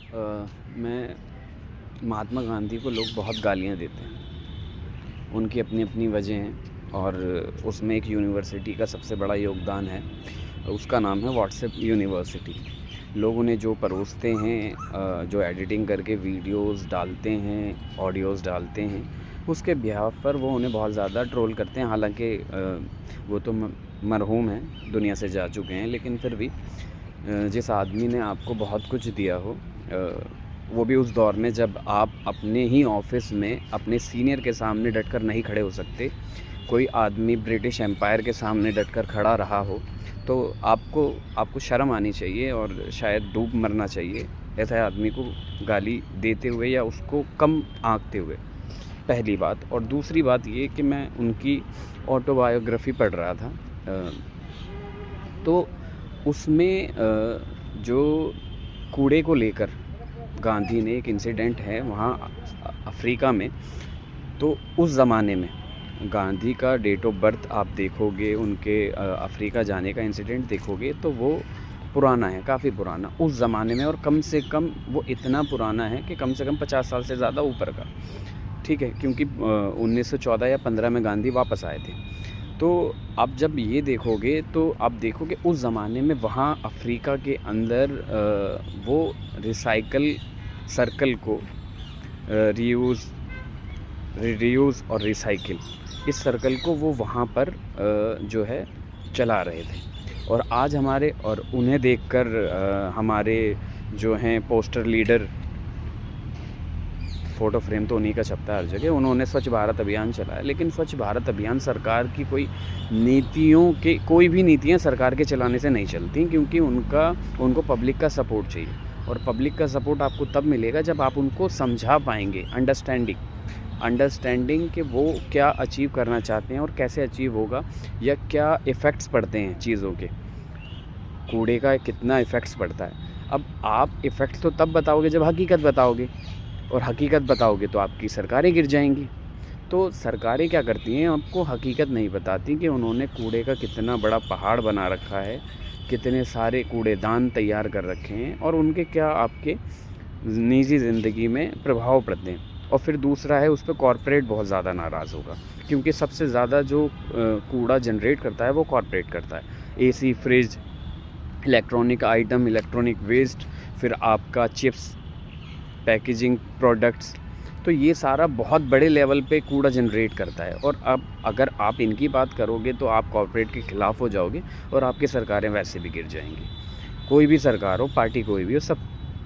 मैं महात्मा गांधी को लोग बहुत गालियाँ देते हैं। उनकी अपनी अपनी वजह हैं और उसमें एक यूनिवर्सिटी का सबसे बड़ा योगदान है। उसका नाम है व्हाट्सएप यूनिवर्सिटी। लोग उन्हें जो परोसते हैं, जो एडिटिंग करके वीडियोस डालते हैं, ऑडियोज़ डालते हैं, उसके बिहाफ़ पर वो उन्हें बहुत ज़्यादा ट्रोल करते हैं। हालांकि वो तो मरहूम हैं, दुनिया से जा चुके हैं, लेकिन फिर भी जिस आदमी ने आपको बहुत कुछ दिया हो, वो भी उस दौर में जब आप अपने ही ऑफिस में अपने सीनियर के सामने डटकर नहीं खड़े हो सकते, कोई आदमी ब्रिटिश एम्पायर के सामने डटकर खड़ा रहा हो, तो आपको शर्म आनी चाहिए और शायद डूब मरना चाहिए ऐसे आदमी को गाली देते हुए या उसको कम आंकते हुए। पहली बात। और दूसरी बात ये कि मैं उनकी ऑटोबायोग्राफ़ी पढ़ रहा था, तो उसमें जो कूड़े को लेकर गांधी ने एक इंसिडेंट है वहाँ अफ्रीका में। तो उस ज़माने में गांधी का डेट ऑफ बर्थ आप देखोगे, उनके अफ्रीका जाने का इंसिडेंट देखोगे, तो वो पुराना है, काफ़ी पुराना उस ज़माने में, और कम से कम वो इतना पुराना है कि कम से कम 50 साल से ज़्यादा ऊपर का। ठीक है, क्योंकि 1914 या 15 में गांधी वापस आए थे। तो आप जब ये देखोगे तो आप देखोगे उस ज़माने में वहाँ अफ्रीका के अंदर वो रिसाइकल सर्कल को रिड्यूस और रिसाइकिल, इस सर्कल को वो वहाँ पर जो है चला रहे थे। और आज हमारे और उन्हें देखकर हमारे जो हैं पोस्टर लीडर, फ़ोटो फ्रेम तो उन्हीं का छपता है हर जगह, उन्होंने स्वच्छ भारत अभियान चलाया। लेकिन स्वच्छ भारत अभियान सरकार की कोई भी नीतियाँ सरकार के चलाने से नहीं चलती, क्योंकि उनको पब्लिक का सपोर्ट चाहिए। और पब्लिक का सपोर्ट आपको तब मिलेगा जब आप उनको समझा पाएंगे, अंडरस्टैंडिंग कि वो क्या अचीव करना चाहते हैं और कैसे अचीव होगा, या क्या इफ़ेक्ट्स पड़ते हैं चीज़ों के, कूड़े का कितना इफ़ेक्ट्स पड़ता है। अब आप इफ़ेक्ट्स तो तब बताओगे जब हकीकत बताओगे, और हकीकत बताओगे तो आपकी सरकारें गिर जाएंगी। तो सरकारें क्या करती हैं, आपको हकीकत नहीं बताती कि उन्होंने कूड़े का कितना बड़ा पहाड़ बना रखा है, कितने सारे कूड़ेदान तैयार कर रखे हैं, और उनके क्या आपके निजी ज़िंदगी में प्रभाव पड़ते हैं। और फिर दूसरा है, उस पर कॉरपोरेट बहुत ज़्यादा नाराज़ होगा, क्योंकि सबसे ज़्यादा जो कूड़ा जनरेट करता है वो कॉरपोरेट करता है। AC, fridge, electronic item, electronic waste, फिर आपका चिप्स, पैकेजिंग प्रोडक्ट्स, तो ये सारा बहुत बड़े लेवल पे कूड़ा जनरेट करता है। और अब अगर आप इनकी बात करोगे तो आप कॉरपोरेट के ख़िलाफ़ हो जाओगे और आपकी सरकारें वैसे भी गिर जाएंगी। कोई भी सरकार हो, पार्टी कोई भी हो, सब